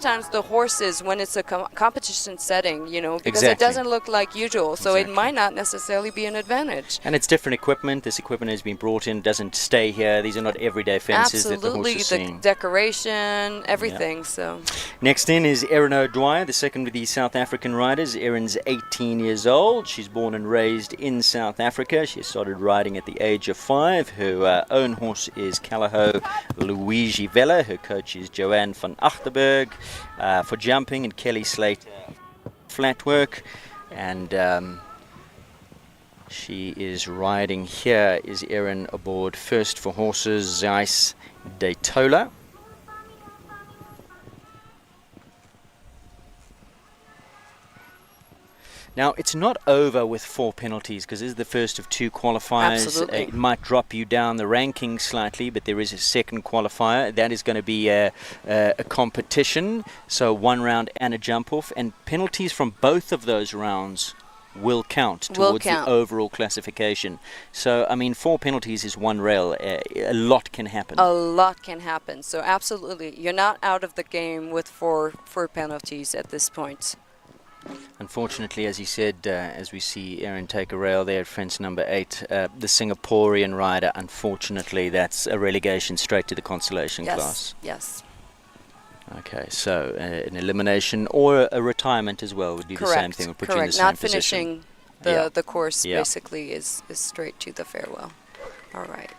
sometimes the horses, when it's a competition setting, you know, because Exactly. it doesn't look like usual, so Exactly. it might not necessarily be an advantage. And it's different equipment. This equipment has been brought in, doesn't stay here. These are not everyday fences that the horse Absolutely, is the seeing. decoration, everything. So Next in is Erin O'Dwyer, the second with the South African riders. Erin's 18 years old. She's born and raised in South Africa. She started riding at the age of 5. Her own horse is Calaho Luigi Vella. Her coach is Joanne van Achterberg for jumping, and Kelly Slater flat work. And she is riding. Here is Erin aboard first for horses Zeiss Daytola. Now, it's not over with 4 penalties, because this is the first of 2 qualifiers. Absolutely. It might drop you down the ranking slightly, but there is a second qualifier. That is going to be a competition, so 1 round and a jump-off. And penalties from both of those rounds will count towards the overall classification. So, I mean, 4 penalties is 1 rail. A lot can happen. a lot can happen. So absolutely, you're not out of the game with four penalties at this point. Unfortunately, as you said, as we see Erin take a rail there at fence number 8, the Singaporean rider, unfortunately, that's a relegation straight to the consolation class. Yes. Okay, so an elimination or a retirement as well would be the same thing. We'll put you in the same Not position. finishing the course basically is straight to the farewell. All right.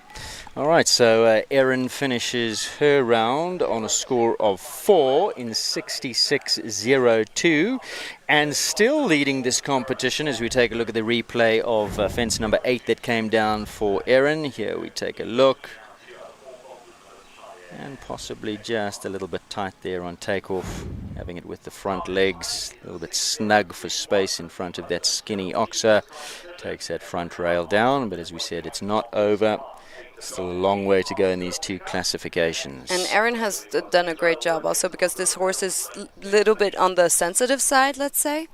All right, so Erin finishes her round on a score of 4 in 66.02, and still leading this competition as we take a look at the replay of fence number 8 that came down for Erin. Here we take a look, and possibly just a little bit tight there on takeoff, having it with the front legs, a little bit snug for space in front of that skinny oxer. Takes that front rail down, but as we said, it's not over. Still a long way to go in these 2 classifications. And Erin has done a great job also, because this horse is a little bit on the sensitive side, let's say.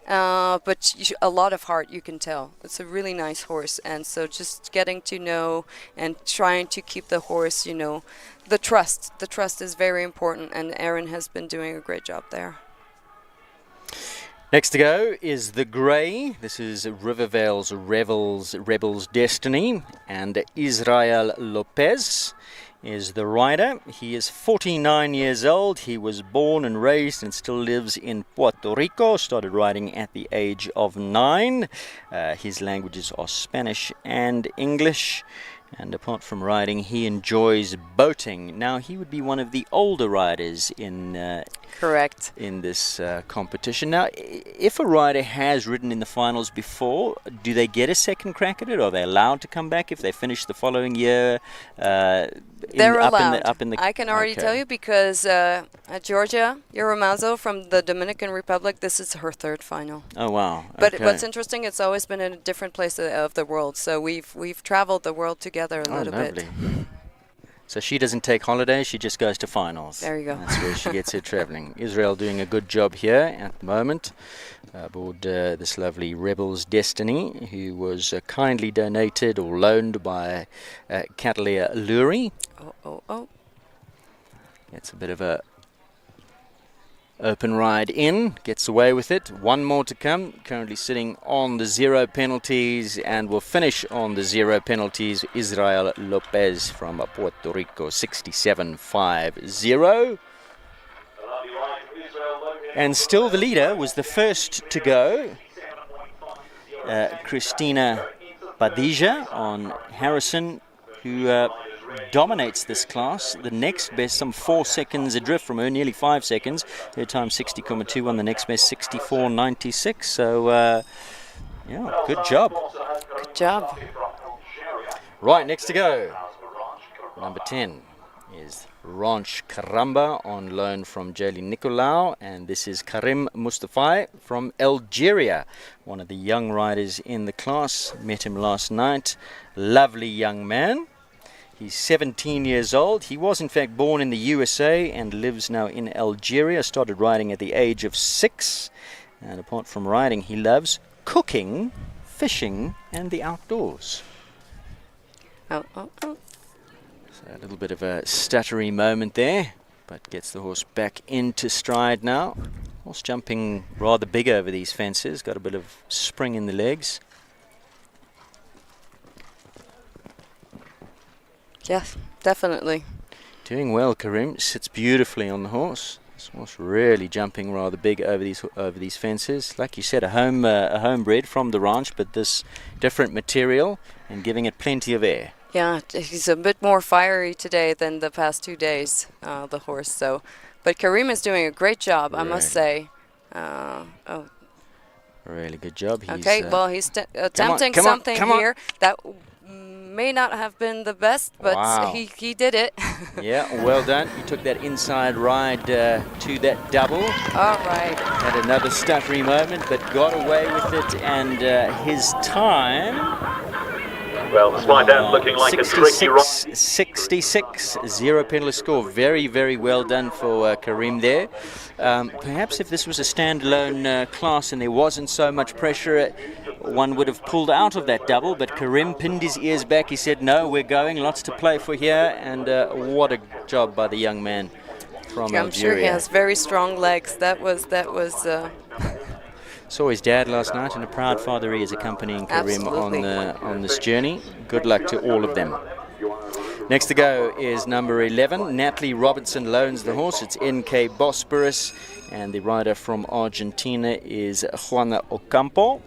But a lot of heart, you can tell. It's a really nice horse. And so just getting to know and trying to keep the horse, you know, the trust. The trust is very important, and Erin has been doing a great job there. Next to go is the grey. This is Rivervale's Rebels Destiny, and Israel Lopez is the rider. He is 49 years old. He was born and raised and still lives in Puerto Rico. Started riding at the age of 9. His languages are Spanish and English. And apart from riding, he enjoys boating. Now, he would be one of the older riders in Correct. In this competition. Now, if a rider has ridden in the finals before, do they get a second crack at it? Are they allowed to come back if they finish the following year? They're allowed. Up in the I can already tell you, because Georgia Yoromazo from the Dominican Republic, this is her 3rd final. Oh, wow. But what's interesting, it's always been in a different place of the world. So we've traveled the world together a little bit. So she doesn't take holidays, she just goes to finals. There you go. That's where she gets her traveling. Israel doing a good job here at the moment aboard this lovely Rebels Destiny, who was kindly donated or loaned by Catalia Lurie. Oh. It's a bit of a open ride in, gets away with it. 1 more to come, currently sitting on the 0 penalties, and will finish on the 0 penalties. Israel Lopez from Puerto Rico, 67.50. And still the leader was the first to go, Christina Badija on Harrison, who dominates this class. The next best, some 4 seconds adrift from her, nearly 5 seconds. Her time 60.21, the next best 64.96. So, yeah, good job. Good job. Right, next to go. Number 10 is Ranch Karamba on loan from Jaylee Nicolau, and this is Karim Mustafai from Algeria, one of the young riders in the class. Met him last night. Lovely young man. He's 17 years old. He was in fact born in the USA and lives now in Algeria. Started riding at the age of 6. And apart from riding, he loves cooking, fishing, and the outdoors. Oh. So a little bit of a stuttery moment there. but gets the horse back into stride now. Horse jumping rather big over these fences, got a bit of spring in the legs. Yes, definitely. Doing well, Karim. Sits beautifully on the horse. This horse really jumping rather big over these fences. Like you said, a homebred from the ranch, but this different material and giving it plenty of air. Yeah, he's a bit more fiery today than the past 2 days, the horse. So, but Karim is doing a great job, I must say. Really good job. Okay, well, he's attempting something here that may not have been the best, but wow. he did it. Yeah, well done. He took that inside ride to that double. All right. Had another stuttery moment, but got away with it, and his time... Well, the slide down looking like a tricky ride. 66, 0 penalty score. Very, very well done for Karim there. Perhaps if this was a standalone class and there wasn't so much pressure, one would have pulled out of that double, but Karim pinned his ears back. He said, no, we're going, lots to play for here, and what a job by the young man from Algeria. I'm sure he has very strong legs. That was Saw his dad last night, and a proud father he is accompanying Karim on this journey. Good luck to all of them. Next to go is number 11. Natalie Robinson loans the horse. It's NK Bosporus, and the rider from Argentina is Juana Ocampo.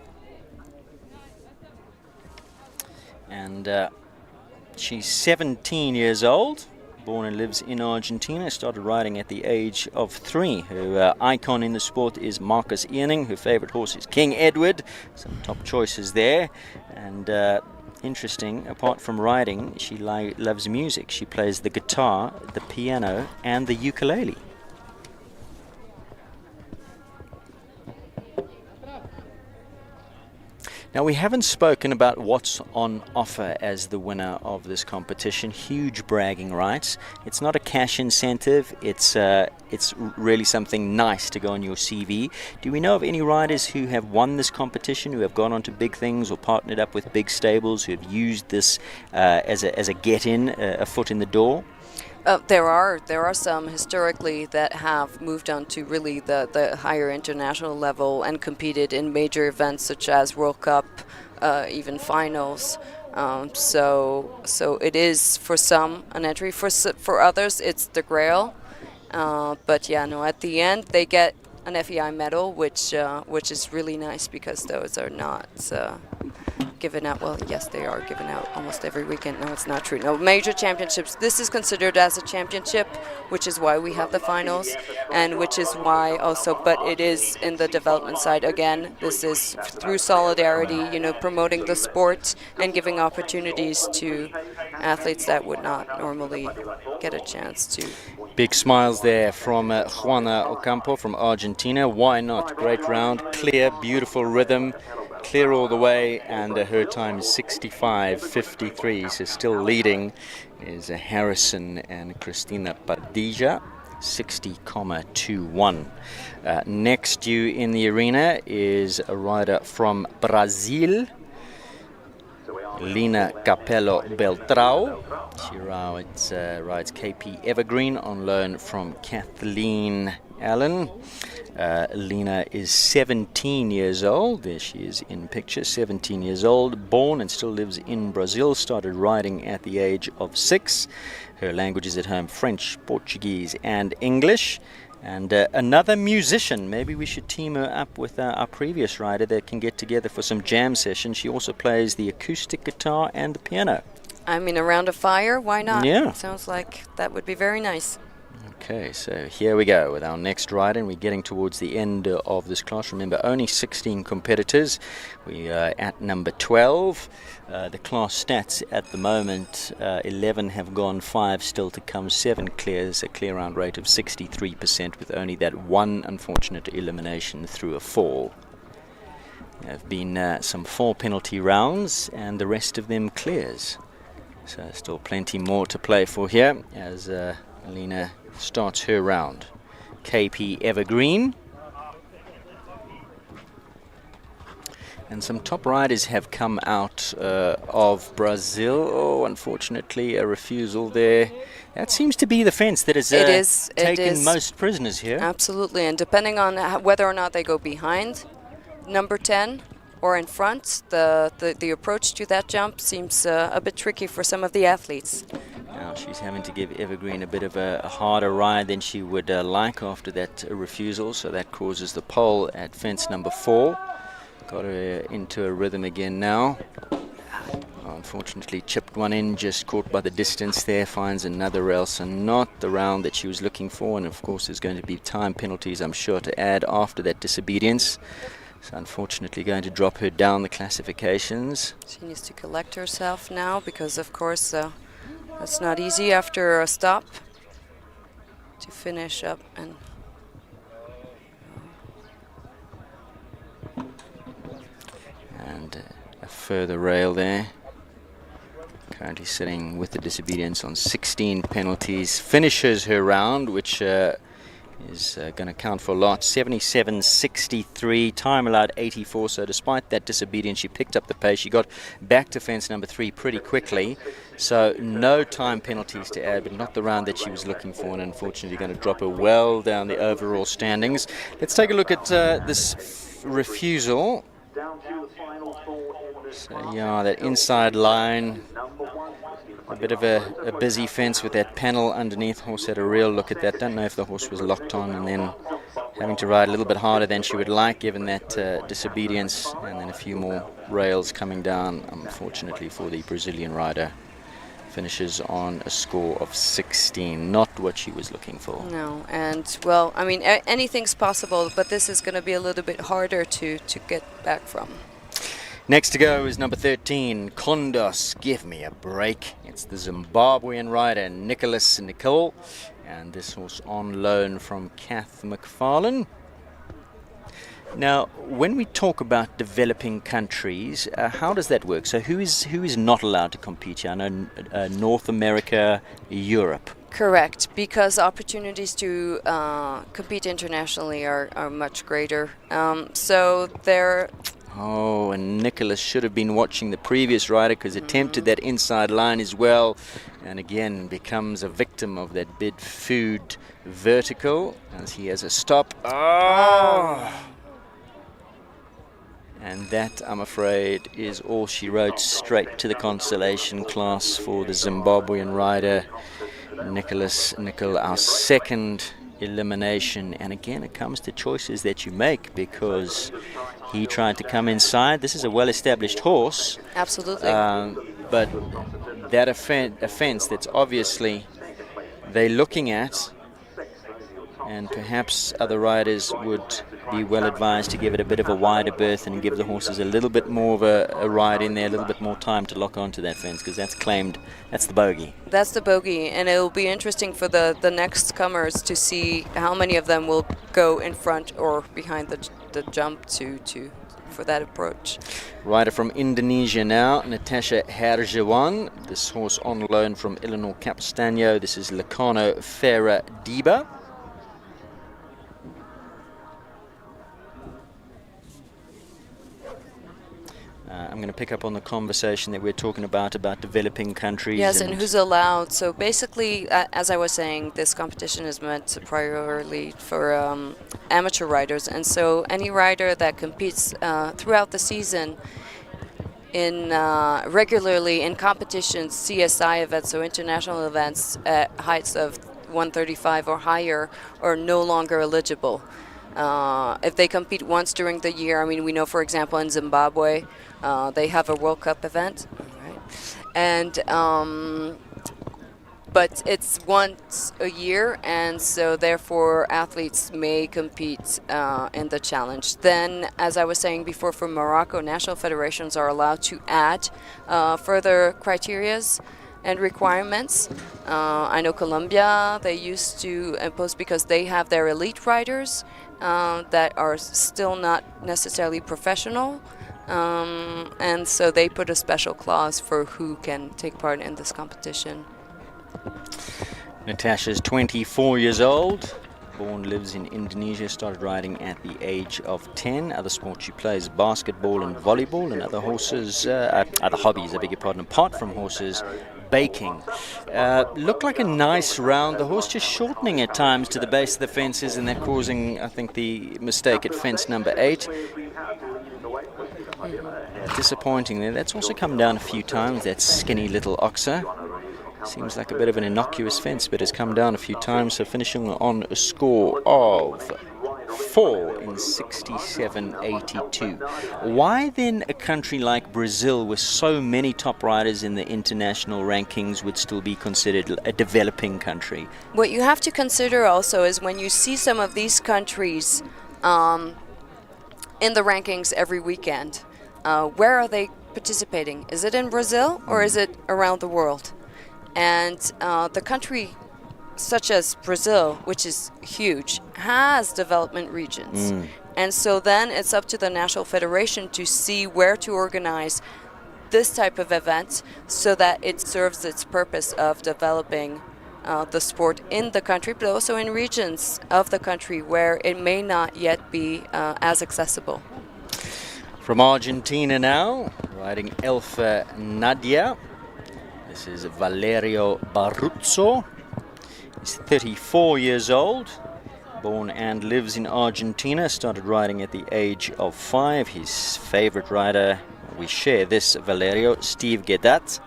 And she's 17 years old. Born and lives in Argentina, started riding at the age of 3. Her icon in the sport is Marcus Earning. Her favorite horse is King Edward. Some top choices there. And interesting, apart from riding, she loves music. She plays the guitar, the piano, and the ukulele. Now, we haven't spoken about what's on offer as the winner of this competition. Huge bragging rights. It's not a cash incentive. It's really something nice to go on your CV. Do we know of any riders who have won this competition, who have gone on to big things or partnered up with big stables, who have used this as a get-in, a foot in the door? There are some historically that have moved on to really the higher international level and competed in major events such as World Cup, even finals. So it is for some an entry. For others, it's the Grail. But yeah, no. At the end, they get an FEI medal, which is really nice because those are not given out. Well, yes, they are given out almost every weekend. No, it's not true. No, major championships. This is considered as a championship, which is why we have the finals, and which is why also. But it is in the development side again. This is through solidarity, promoting the sport and giving opportunities to athletes that would not normally get a chance to. Big smiles there from Juana Ocampo from Argentina. Why not? Great round, clear, beautiful rhythm. Clear all the way, and her time is 65.53, so still leading is Harrison and Cristina Padilla, 60.21. Next due in the arena is a rider from Brazil, Lina Capello Beltrao. She rides KP Evergreen on loan from Kathleen Allen. Lina is 17 years old. There she is in picture, 17 years old, born and still lives in Brazil, started riding at the age of 6. Her languages at home, French, Portuguese and English. And another musician. Maybe we should team her up with our previous rider that can get together for some jam sessions. She also plays the acoustic guitar and the piano. I mean, around a fire, why not? Yeah. Sounds like that would be very nice. Okay, so here we go with our next rider, and we're getting towards the end of this class. Remember, only 16 competitors. We are at number 12. The class stats at the moment, 11 have gone, 5 still to come, 7 clears, a clear round rate of 63% with only that one unfortunate elimination through a fall. There have been some 4 penalty rounds, and the rest of them clears. So still plenty more to play for here as Alina starts her round. KP Evergreen. And some top riders have come out of Brazil. Oh, unfortunately, a refusal there. That seems to be the fence that has taken most prisoners here. Absolutely, and depending on whether or not they go behind number 10 or in front, the approach to that jump seems a bit tricky for some of the athletes. Now she's having to give Evergreen a bit of a harder ride than she would like after that refusal, so that causes the pole at fence number 4. Got her into a rhythm again now. Unfortunately chipped one in, just caught by the distance there, finds another rail, so not the round that she was looking for, and of course there's going to be time penalties, I'm sure, to add after that disobedience. So unfortunately going to drop her down the classifications. She needs to collect herself now because of course that's not easy after a stop to finish up and a further rail there. Currently sitting with the disobedience on 16 penalties. Finishes her round, which is going to count for a lot. 77.63, time allowed 84. So despite that disobedience, she picked up the pace. She got back to fence number 3 pretty quickly. So no time penalties to add, but not the round that she was looking for, and unfortunately going to drop her well down the overall standings. Let's take a look at this refusal. So yeah, that inside line, a bit of a busy fence with that panel underneath. Horse had a real look at that. Don't know if the horse was locked on and then having to ride a little bit harder than she would like given that disobedience, and then a few more rails coming down, unfortunately for the Brazilian rider. Finishes on a score of 16, not what she was looking for. No, and well, I mean, anything's possible, but this is going to be a little bit harder to get back from. Next to go is number 13, Kondos, Give Me a Break. It's the Zimbabwean rider, Nicholas Nicole, and this horse on loan from Kath McFarlane. Now, when we talk about developing countries, how does that work? So who is not allowed to compete here? I know North America, Europe. Correct, because opportunities to compete internationally are much greater. So there. Oh, and Nicholas should have been watching the previous rider because attempted that inside line as well, and again becomes a victim of that bid food vertical as he has a stop. Oh! And that, I'm afraid, is all she wrote, straight to the consolation class for the Zimbabwean rider, Nicholas Nicol, our second elimination. And again, it comes to choices that you make, because he tried to come inside. This is a well-established horse. Absolutely. But that offense that's obviously they're looking at, and perhaps other riders would be well advised to give it a bit of a wider berth and give the horses a little bit more of a ride in there, a little bit more time to lock onto that fence, because that's claimed, that's the bogey. That's the bogey, and it'll be interesting for the next comers to see how many of them will go in front or behind the jump for that approach. Rider from Indonesia now, Natasha Herjawan. This horse on loan from Eleanor Capistanho. This is Lacano Farah Diba. I'm going to pick up on the conversation that we're talking about developing countries. Yes, and who's allowed. So basically, as I was saying, this competition is meant primarily for amateur riders. And so any rider that competes throughout the season in regularly in competitions, CSI events, so international events at heights of 135 or higher, are no longer eligible. If they compete once during the year, I mean, we know, for example, in Zimbabwe, they have a World Cup event, right? And but it's once a year, and so therefore athletes may compete in the challenge. Then, as I was saying before, for Morocco, national federations are allowed to add further criterias and requirements. I know Colombia, they used to impose, because they have their elite riders that are still not necessarily professional, and so they put a special clause for who can take part in this competition. Natasha's 24 years old, born, lives in Indonesia, started riding at the age of 10. Other sports she plays basketball and volleyball, and other horses, other hobbies, I beg your pardon, apart from horses, baking. Looked like a nice round. The horse just shortening at times to the base of the fences, and that causing, I think, the mistake at fence number 8. Disappointing there. That's also come down a few times, that skinny little oxer. Seems like a bit of an innocuous fence, but it's come down a few times, so finishing on a score of 4 in 67.82. Why then a country like Brazil, with so many top riders in the international rankings, would still be considered a developing country? What you have to consider also is when you see some of these countries in the rankings every weekend, where are they participating? Is it in Brazil or is it around the world? And the country such as Brazil, which is huge, has development regions. And so then it's up to the National Federation to see where to organize this type of event so that it serves its purpose of developing the sport in the country, but also in regions of the country where it may not yet be as accessible. From Argentina now, riding Elfa Nadia. This is Valerio Barruzzo. He's 34 years old, born and lives in Argentina, started riding at the age of 5. His favorite rider, we share this, Valerio, Steve Gedat.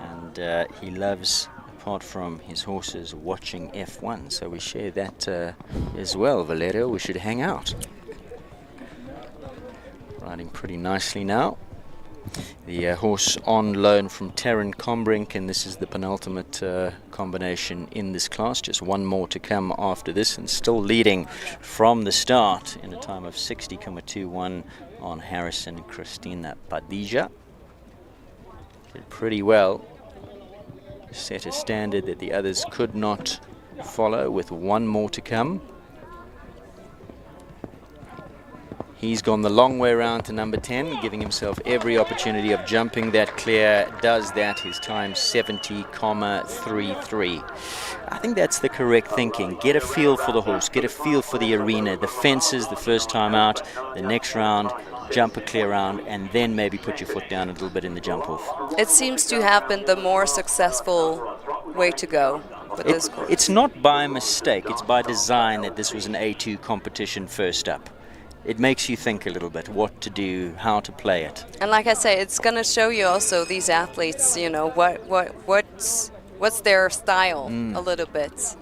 And he loves, apart from his horses, watching F1. So we share that as well, Valerio. We should hang out. Riding pretty nicely now. The horse on loan from Terran Combrink, and this is the penultimate combination in this class. Just one more to come after this, and still leading from the start in a time of 60.21 on Harrison Cristina Padilla. Did pretty well. Set a standard that the others could not follow, with one more to come. He's gone the long way around to number 10, giving himself every opportunity of jumping that clear. Does that, his time 70.33. I think that's the correct thinking. Get a feel for the horse, get a feel for the arena, the fences the first time out, the next round, jump a clear round, and then maybe put your foot down a little bit in the jump off. It seems to have been the more successful way to go with this course. It's not by mistake, it's by design that this was an A2 competition first up. It makes you think a little bit what to do, how to play it. And like I say, it's going to show you also these athletes, you know, what's their style a little bit.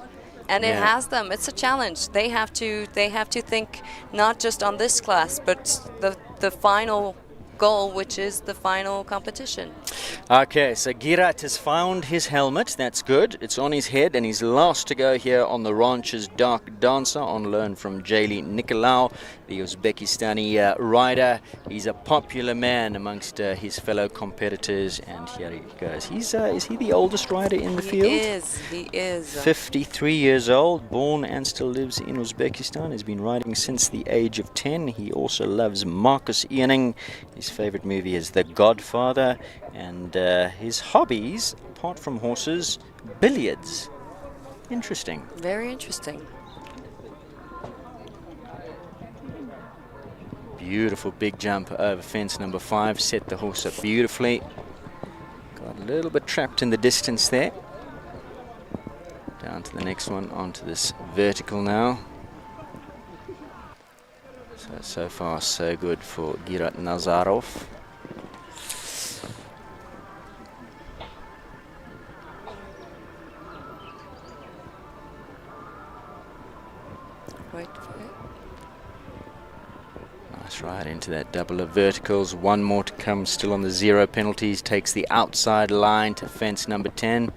And it has them. It's a challenge. They have to think not just on this class, but the final goal, which is the final competition. Okay, so Girat has found his helmet. That's good. It's on his head, and he's last to go here on the Rancher's Dark Dancer on loan from Jayli Nicolau, the Uzbekistani rider. He's a popular man amongst his fellow competitors, and here he goes. Is he the oldest rider in the field? He is. 53 years old, born and still lives in Uzbekistan. He's been riding since the age of 10. He also loves Marcus Eaning. His favorite movie is The Godfather, and his hobbies, apart from horses, billiards. Interesting. Very interesting. Beautiful big jump over fence number 5, set the horse up beautifully. Got a little bit trapped in the distance there. Down to the next one, onto this vertical now. So far so good for Girat Nazarov. Wait for it. Nice ride into that double of verticals. One more to come, still on the 0 penalties. Takes the outside line to fence number 10.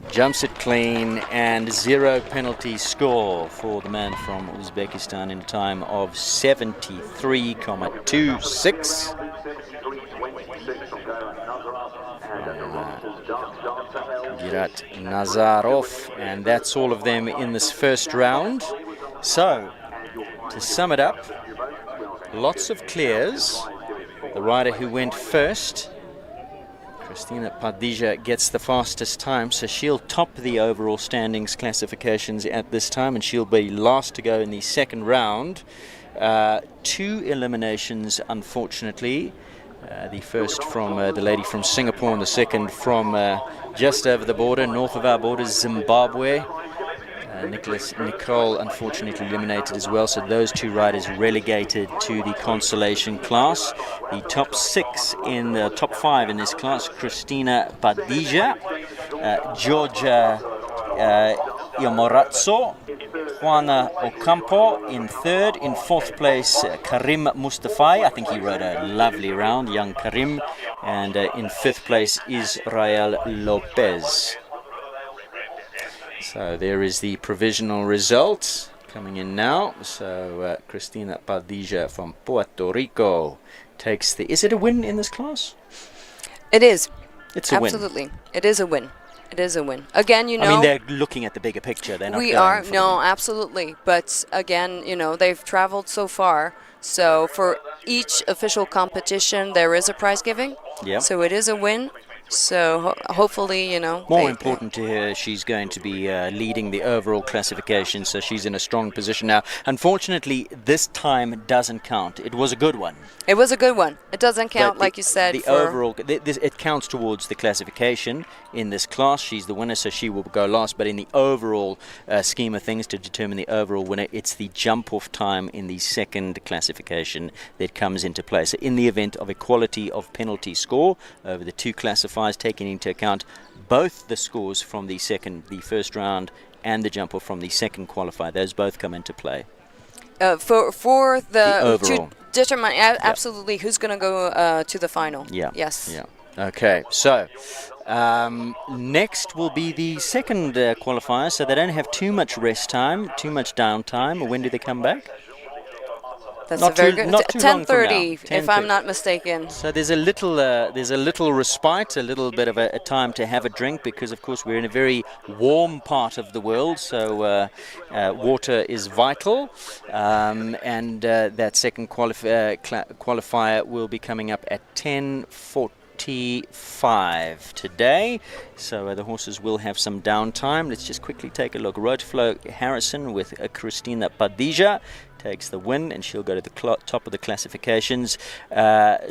Jumps it clean, and 0 penalty score for the man from Uzbekistan in a time of 73.26. Girat Nazarov, and that's all of them in this first round. So, to sum it up, lots of clears. The rider who went first, Christina Padilla gets the fastest time, so she'll top the overall standings classifications at this time, and she'll be last to go in the second round. 2 eliminations, unfortunately. The first from the lady from Singapore, and the second from just over the border, north of our borders, Zimbabwe. Nicole unfortunately eliminated as well, so those 2 riders relegated to the consolation class. The top 6 in the top 5 in this class: Christina Padilla, Georgia Iomorazzo, Juana Ocampo in third. In fourth place, Karim Mustafai. I think he rode a lovely round, young Karim. And in fifth place, Israel Lopez. So there is the provisional result coming in now. So Christina Padilla from Puerto Rico takes the... Is it a win in this class? It is. It's a win. Absolutely. It is a win. It is a win. Again, you know... I mean, they're looking at the bigger picture. They're not we going are. for No, absolutely. But again, you know, they've traveled so far. So for each official competition, there is a prize giving. Yeah. So it is a win. So hopefully, you know... More important to her, she's going to be leading the overall classification, so she's in a strong position now. Unfortunately, this time doesn't count. It was a good one. It was a good one. It doesn't count, like you said. The overall, it counts towards the classification in this class. She's the winner, so she will go last. But in the overall scheme of things, to determine the overall winner, it's the jump-off time in the second classification that comes into play. So in the event of equality of penalty score over the 2 classifiers, taking into account both the scores from the first round and the jump-off from the second qualifier, those both come into play. For the overall. To determine absolutely who's going to go to the final. Yeah. Yes. Yeah. Okay. So next will be the second qualifier. So they don't have too much rest time, too much downtime. When do they come back? That's Not a very too- good. not too long from now. 10:30, if 10:30. I'm not mistaken. So there's a little respite, a little bit of a time to have a drink, because of course we're in a very warm part of the world, so water is vital, and that second qualifier will be coming up at 10:45 today, so the horses will have some downtime. Let's just quickly take a look. Roadflow Harrison with Christina Padilla takes the win, and she'll go to the top of the classifications.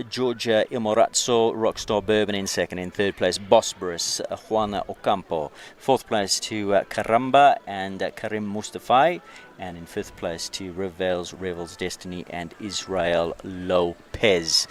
Georgia Imorazzo, Rockstar Bourbon in second. In third place, Bosporus, Juana Ocampo. Fourth place to Karamba and Karim Mustafai. And in fifth place to Revel's Destiny and Israel Lopez.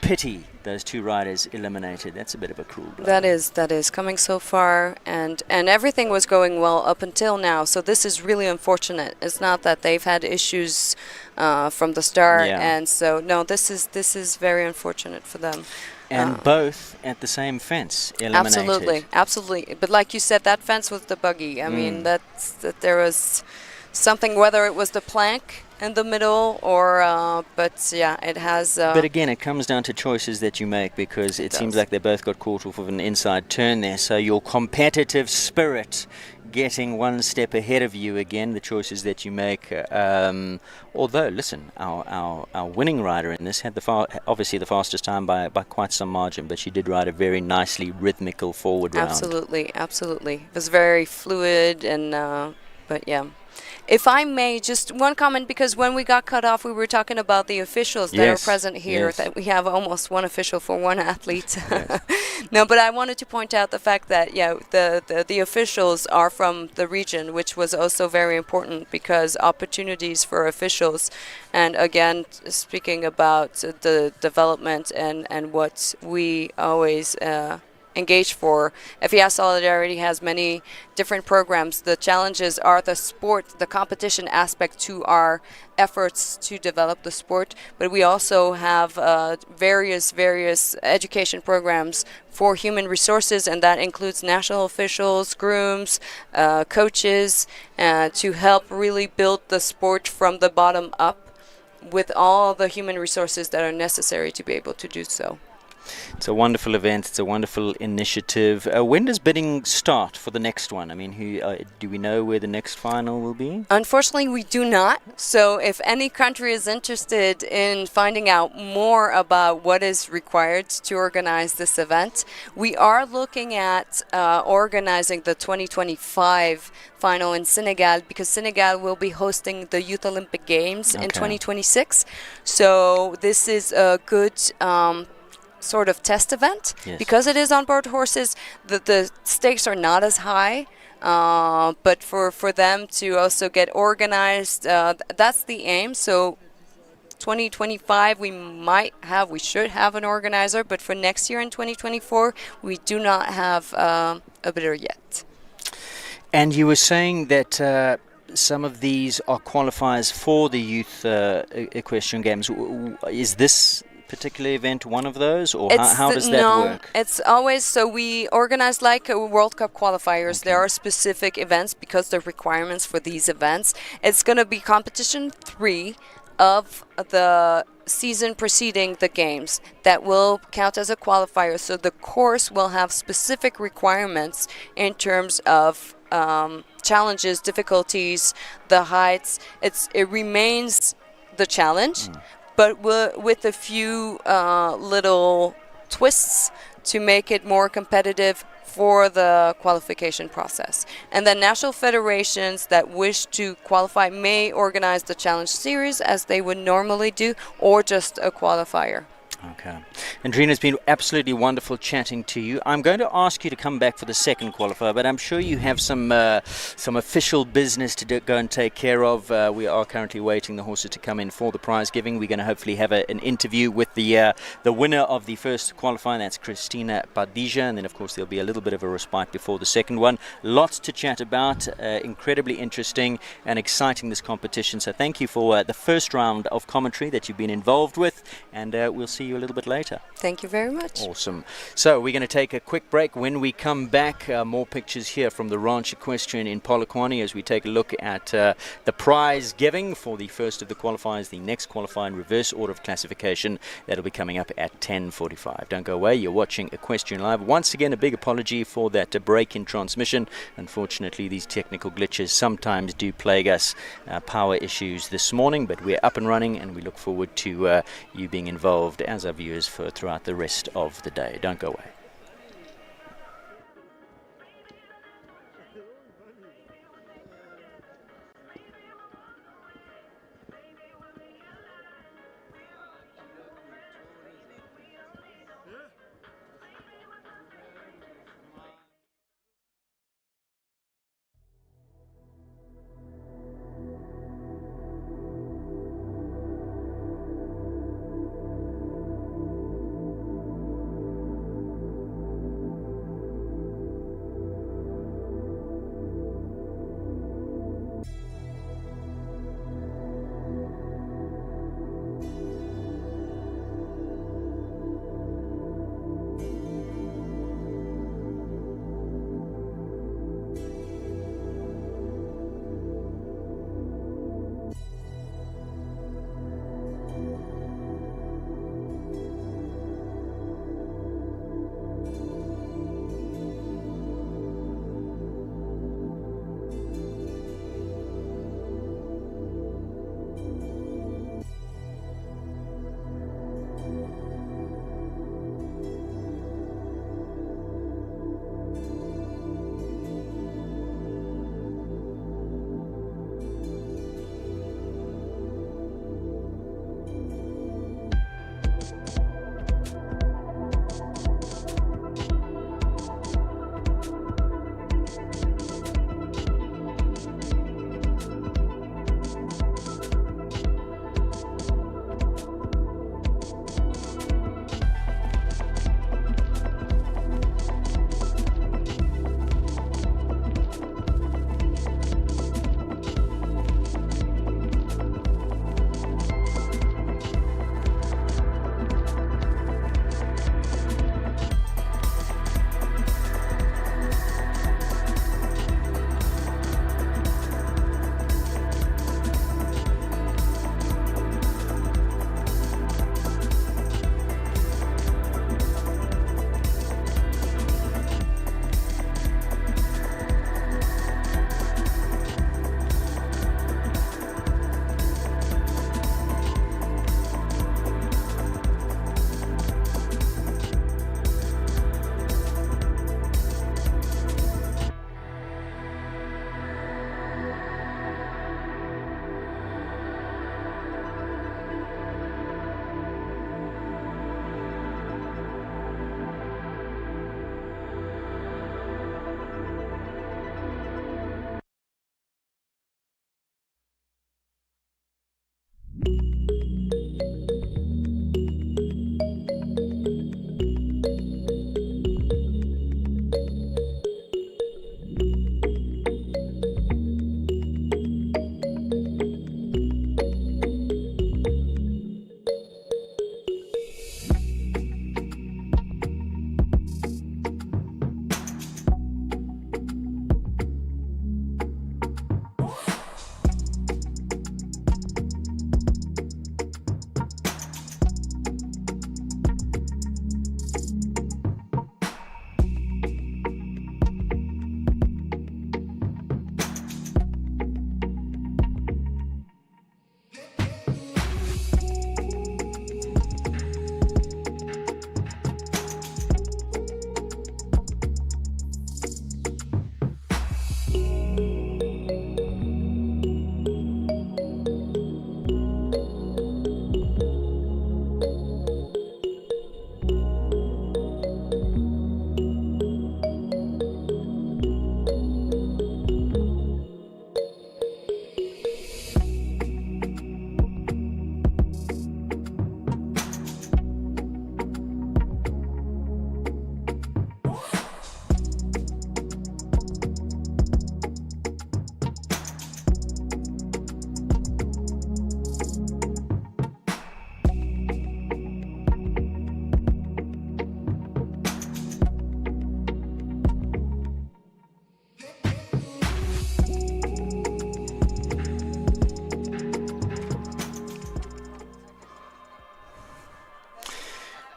Pity those 2 riders eliminated. That's a bit of a cruel blow. That is coming so far, and everything was going well up until now. So this is really unfortunate. It's not that they've had issues from the start, and so no, this is very unfortunate for them. And both at the same fence, eliminated. Absolutely. But like you said, that fence was the buggy. I mean, that there was something, whether it was the plank in the middle or but yeah, it has but again, it comes down to choices that you make, because it seems like they both got caught off of an inside turn there, so your competitive spirit getting one step ahead of you again, the choices that you make. Although, listen, our winning rider in this had obviously the fastest time by quite some margin, but she did ride a very nicely rhythmical forward round. Absolutely. It was very fluid, and but yeah. If I may, just one comment, because when we got cut off, we were talking about the officials that are present here, that we have almost one official for one athlete. Yes. No, but I wanted to point out the fact that, the officials are from the region, which was also very important, because opportunities for officials, and again, speaking about the development and what we always engaged for. FEI Solidarity has many different programs. The challenges are the sport, the competition aspect to our efforts to develop the sport, but we also have various education programs for human resources, and that includes national officials, grooms, coaches, to help really build the sport from the bottom up with all the human resources that are necessary to be able to do so. It's a wonderful event. It's a wonderful initiative. When does bidding start for the next one? I mean, do we know where the next final will be? Unfortunately, we do not. So if any country is interested in finding out more about what is required to organize this event, we are looking at organizing the 2025 final in Senegal, because Senegal will be hosting the Youth Olympic Games in 2026. So this is a good sort of test event. Yes. Because it is on board horses, the stakes are not as high. But for them to also get organized, that's the aim. So 2025 we should have an organizer, but for next year in 2024 we do not have a bidder yet. And you were saying that some of these are qualifiers for the Youth Equestrian Games. Is this particular event one of those, or how does that work? It's always, so we organize like World Cup qualifiers. Okay. There are specific events because the requirements for these events. It's going to be competition 3 of the season preceding the games that will count as a qualifier. So the course will have specific requirements in terms of challenges, difficulties, the heights. It remains the challenge, but with a few little twists to make it more competitive for the qualification process. And then national federations that wish to qualify may organize the challenge series as they would normally do, or just a qualifier. Okay. Andrina, it's been absolutely wonderful chatting to you. I'm going to ask you to come back for the second qualifier, but I'm sure you have some official business to go and take care of. We are currently waiting the horses to come in for the prize giving. We're going to hopefully have an interview with the winner of the first qualifier. That's Christina Padija, and then of course there'll be a little bit of a respite before the second one. Lots to chat about. Incredibly interesting and exciting, this competition. So thank you for the first round of commentary that you've been involved with, and we'll see you a little bit later. Thank you very much. Awesome. So we're going to take a quick break. When we come back, more pictures here from the Ranch Equestrian in Polokwane as we take a look at the prize giving for the first of the qualifiers, the next qualifier in reverse order of classification. That'll be coming up at 10:45. Don't go away. You're watching Equestrian Live. Once again, a big apology for that break in transmission. Unfortunately, these technical glitches sometimes do plague us. Power issues this morning, but we're up and running, and we look forward to you being involved as our viewers throughout the rest of the day. Don't go away.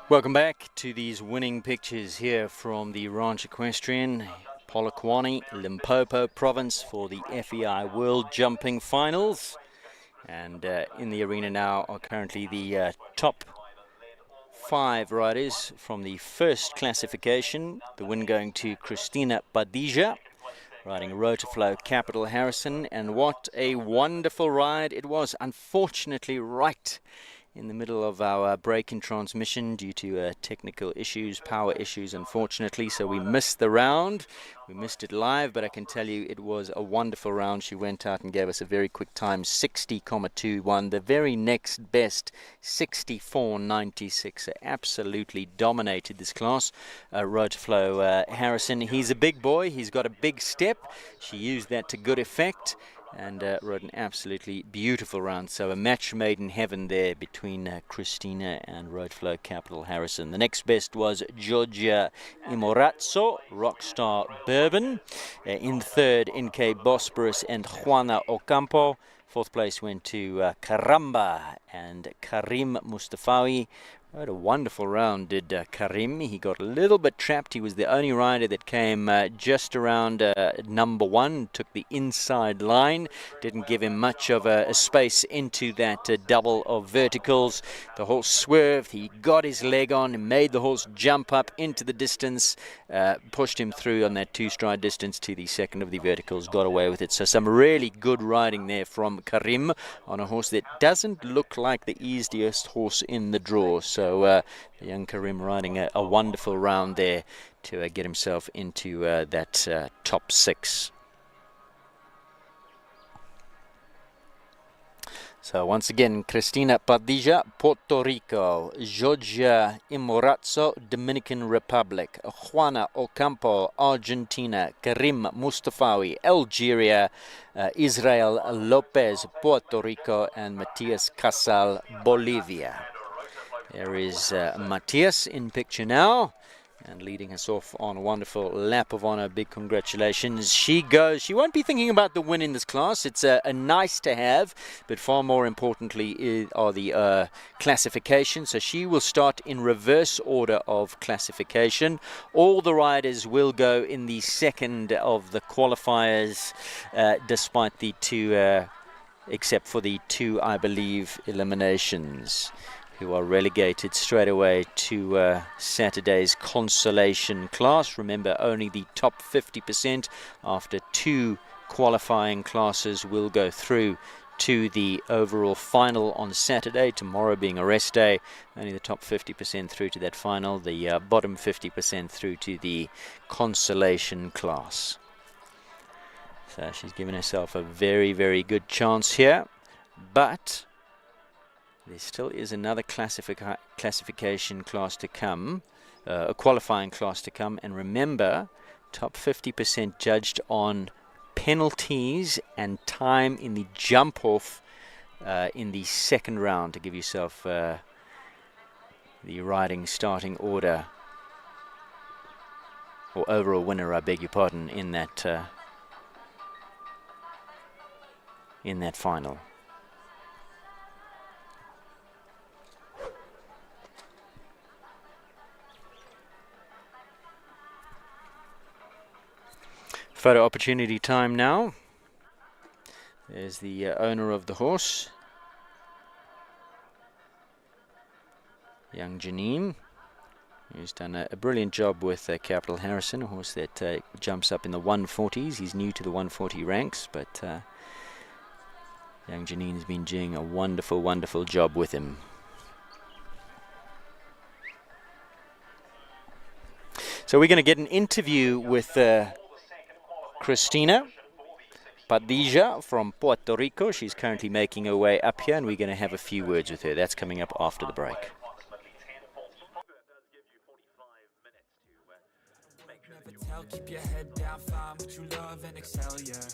Welcome back to these winning pictures here from the Ranch Equestrian, Polokwane, Limpopo province for the FEI World Jumping Finals. And in the arena now are currently the top 5 riders from the first classification. The win going to Christina Padija, riding Rotoflow Capital Harrison. And what a wonderful ride it was. Unfortunately, right in the middle of our break in transmission due to technical issues, power issues, unfortunately. So we missed the round. We missed it live, but I can tell you it was a wonderful round. She went out and gave us a very quick time, 60,21. The very next best, 64.96. Absolutely dominated this class. Rotoflow Harrison, he's a big boy. He's got a big step. She used that to good effect. And rode an absolutely beautiful round. So a match made in heaven there between Christina and Rotoflow Capital Harrison. The next best was Georgia Imorazzo, Rockstar Bourbon. In third, NK Bosporus and Juana Ocampo. Fourth place went to Karamba and Karim Mustafawi. Rode a wonderful round, did Karim. He got a little bit trapped. He was the only rider that came just around number 1, took the inside line. Didn't give him much of a space into that double of verticals. The horse swerved. He got his leg on and made the horse jump up into the distance. Pushed him through on that 2-stride distance to the second of the verticals. Got away with it. So some really good riding there from Karim on a horse that doesn't look like the easiest horse in the draw. So the young Karim riding a wonderful round there to get himself into that top 6. So once again, Cristina Padilla, Puerto Rico; Georgia Imorazzo, Dominican Republic; Juana Ocampo, Argentina; Karim Mustafawi, Algeria; Israel Lopez, Puerto Rico; and Matias Casal, Bolivia. There is Matias in picture now, and leading us off on a wonderful lap of honor. Big congratulations. She goes. She won't be thinking about the win in this class. It's a nice to have, but far more importantly are the classification. So she will start in reverse order of classification. All the riders will go in the second of the qualifiers, despite the 2, except for the 2, I believe, eliminations, who are relegated straight away to Saturday's consolation class. Remember, only the top 50% after 2 qualifying classes will go through to the overall final on Saturday, tomorrow being a rest day. Only the top 50% through to that final, the bottom 50% through to the consolation class. So she's given herself a very, very good chance here, but there still is another classification class to come, a qualifying class to come. And remember, top 50% judged on penalties and time in the jump off in the second round, to give yourself the riding starting order, or overall winner, I beg your pardon, in that final. Photo opportunity time now. There's the owner of the horse, young Janine, who's done a brilliant job with Capital Harrison, a horse that jumps up in the 140s. He's new to the 140 ranks, but young Janine has been doing a wonderful, wonderful job with him. So we're going to get an interview with Cristina Padilla from Puerto Rico. She's currently making her way up here, and we're going to have a few words with her. That's coming up after the break. Keep your head down, find what you love and excel, yeah.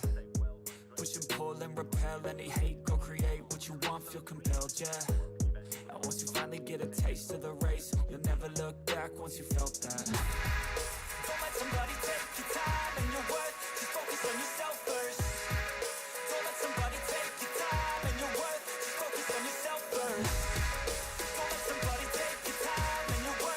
Push and pull and repel any hate, go create what you want, feel compelled, yeah. And once you finally get a taste of the race, you'll never look back once you felt that. Don't let somebody take your time and your worth, just focus on yourself first. Don't let somebody take your time and your worth, just focus on yourself first. Don't let somebody take your time and your worth.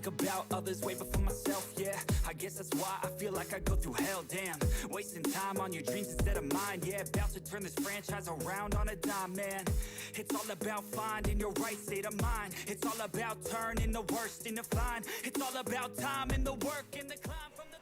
think about others way before myself, yeah. I guess that's why I feel like I go through hell, damn. Wasting time on your dreams instead of mine, yeah. About to turn this franchise around on a dime, man. It's all about finding your right state of mind. It's all about turning the worst into fine. It's all about time and the work and the climb from the...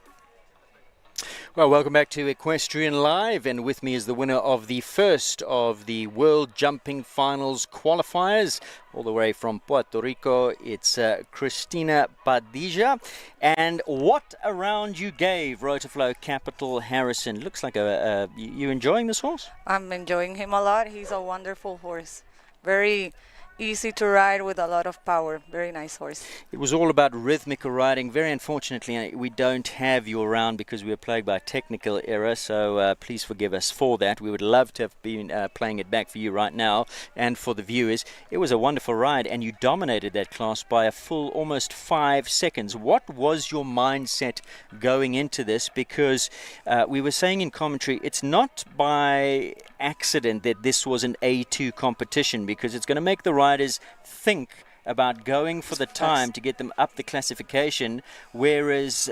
Well, welcome back to Equestrian Live, and with me is the winner of the first of the World Jumping Finals qualifiers, all the way from Puerto Rico. It's Cristina Padilla. And what a round you gave Rotoflow Capital Harrison. Looks like you enjoying this horse? I'm enjoying him a lot. He's a wonderful horse. Very easy to ride with a lot of power. Very nice horse. It was all about rhythmical riding. Very unfortunately, we don't have you around because we were plagued by technical error, so please forgive us for that. We would love to have been playing it back for you right now and for the viewers. It was a wonderful ride, and you dominated that class by a full almost 5 seconds. What was your mindset going into this? Because we were saying in commentary, it's not by accident that this was an A2 competition, because it's going to make the riders think about going for the time to get them up the classification, whereas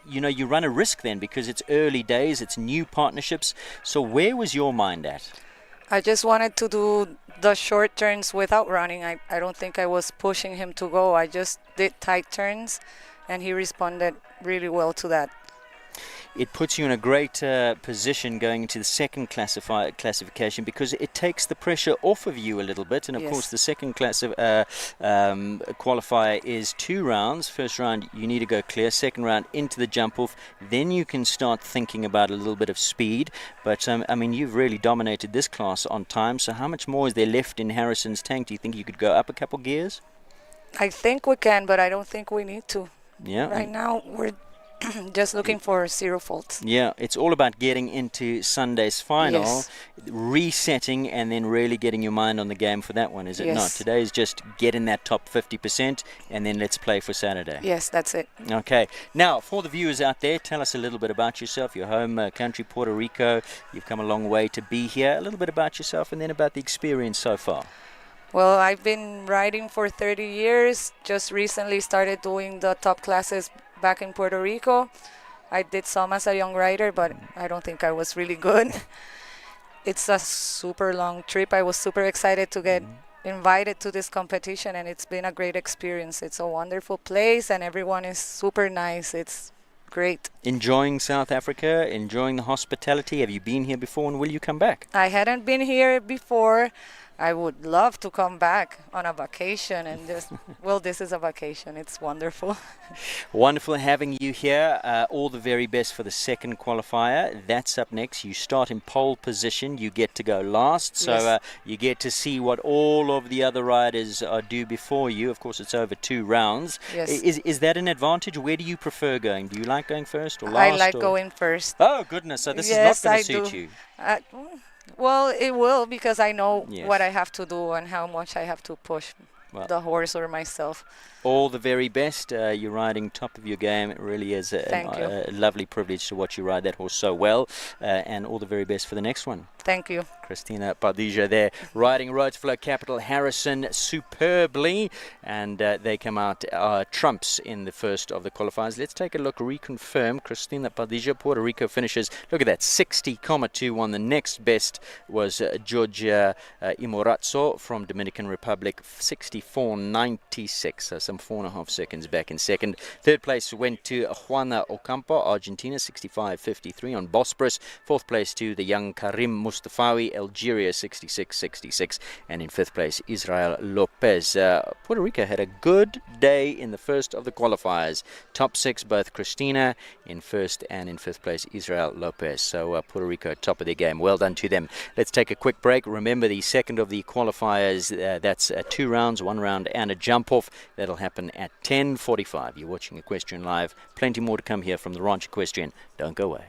you run a risk then because it's early days, it's new partnerships. So where was your mind at? I just wanted to do the short turns without running. I don't think I was pushing him to go. I just did tight turns, and he responded really well to that. It puts you in a great position going into the second classification, because it takes the pressure off of you a little bit. And of course, the second qualifier is 2 rounds. First round, you need to go clear. Second round, into the jump off. Then you can start thinking about a little bit of speed. But you've really dominated this class on time. So how much more is there left in Harrison's tank? Do you think you could go up a couple gears? I think we can, but I don't think we need to. Yeah. Right now, we're just looking for 0 faults. Yeah, it's all about getting into Sunday's final, resetting, and then really getting your mind on the game for that one, is it not? Today is just get in that top 50%, and then let's play for Saturday. Yes, that's it. Okay. Now, for the viewers out there, tell us a little bit about yourself, your home country, Puerto Rico. You've come a long way to be here. A little bit about yourself, and then about the experience so far. Well, I've been riding for 30 years. Just recently started doing the top classes back in Puerto Rico. I did some as a young rider, but I don't think I was really good. It's a super long trip. I was super excited to get invited to this competition, and it's been a great experience. It's a wonderful place, and everyone is super nice. It's great. Enjoying South Africa, enjoying the hospitality. Have you been here before, and will you come back? I hadn't been here before. I would love to come back on a vacation and just, well, this is a vacation. It's wonderful. Wonderful having you here. All the very best for the second qualifier. That's up next. You start in pole position. You get to go last. So you get to see what all of the other riders do before you. Of course, it's over 2 rounds. Yes. Is that an advantage? Where do you prefer going? Do you like going first or last? I like going first. Oh, goodness. So this is not going to suit you. Well, it will, because I know what I have to do and how much I have to push the horse or myself. All the very best. You're riding top of your game. It really is a lovely privilege to watch you ride that horse so well. And all the very best for the next one. Thank you. Cristina Padilla there, riding Rotoflow Capital Harrison superbly. And they come out trumps in the first of the qualifiers. Let's take a look, reconfirm. Cristina Padilla, Puerto Rico finishes. Look at that, 60.21. The next best was Georgia Imorazzo from Dominican Republic, 64.96. So some 4.5 seconds back in second. Third place went to Juana Ocampo, Argentina, 65.53 on Bosporus. Fourth place to the young Karim Mustafawi, Algeria, 66.66. And in fifth place, Israel Lopez. Puerto Rico had a good day in the first of the qualifiers. Top 6, both Cristina in first, and in fifth place, Israel Lopez. So Puerto Rico, top of their game. Well done to them. Let's take a quick break. Remember, the second of the qualifiers, that's 2 rounds, 1 round and a jump off. That'll happen at 10:45. You're watching Equestrian Live. Plenty more to come here from the Ranch Equestrian. Don't go away.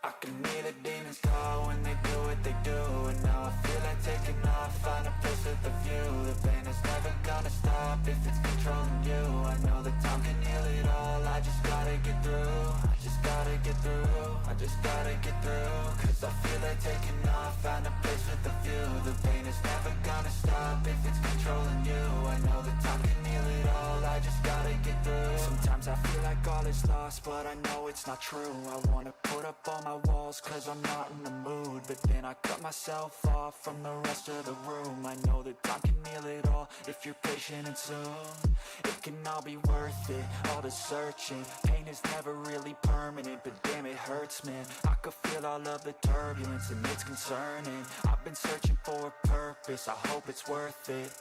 I can hear the demons call when they do what they do. And now I feel like taking off, find a place with a view. The pain is never gonna stop if it's controlling you. I know that time can heal it all, I just gotta get through. I just gotta get through, I just gotta get through. Cause I feel like taking off, find a place with a view. The pain is never gonna stop if it's controlling you. I know that time can heal it all, I just gotta get through. Sometimes I feel like all is lost, but I know it's not true. I wanna put up all my walls cause I'm not in the mood, but then I cut myself off from the rest of the room. I know that time can heal it all if you're patient and soon it can all be worth it, all the searching. Pain is never really permanent, but damn it hurts, man. I could feel all of the turbulence and it's concerning. I've been searching for a purpose, I hope it's worth it.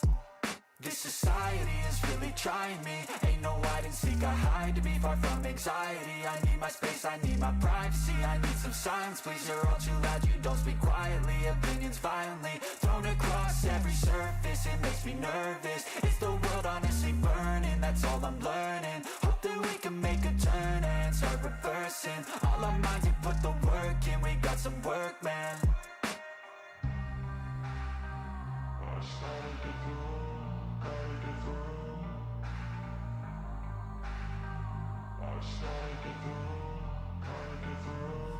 This society is really trying me. Ain't no hide and seek, I hide to be far from anxiety. I need my space, I need my privacy. I need some silence, please, you're all too loud. You don't speak quietly, opinions violently thrown across every surface. It makes me nervous, it's the world honestly burning. That's all I'm learning, hope that we can make a turn and start reversing. All our minds, we put the work in, we got some work, man.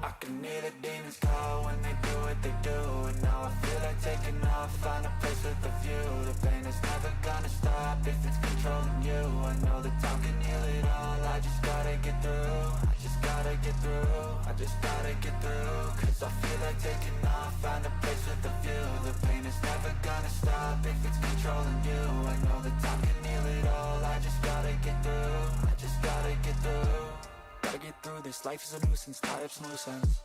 I can hear the demons call when they do what they do. And now I feel like taking off, find a place with a view. The pain is never gonna stop if it's controlling you. I know that time can heal it all, I just gotta get through. I just gotta get through, I just gotta get through. Cause I feel like taking off, find a place with a view. The pain is never gonna stop if it's controlling you. I know that time can heal it all, I just gotta get through. I just gotta get through. Gotta get through this, life is a nuisance, tie up some loose ends.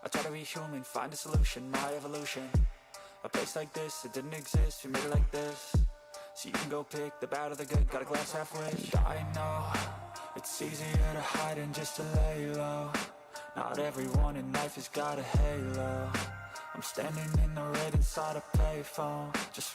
I try to be human, find a solution, my evolution. A place like this, it didn't exist, we made it like this. So you can go pick the bad or the good, got a glass halfway. I know, it's easier to hide than just to lay low. Not everyone in life has got a halo. I'm standing in the red inside a payphone, just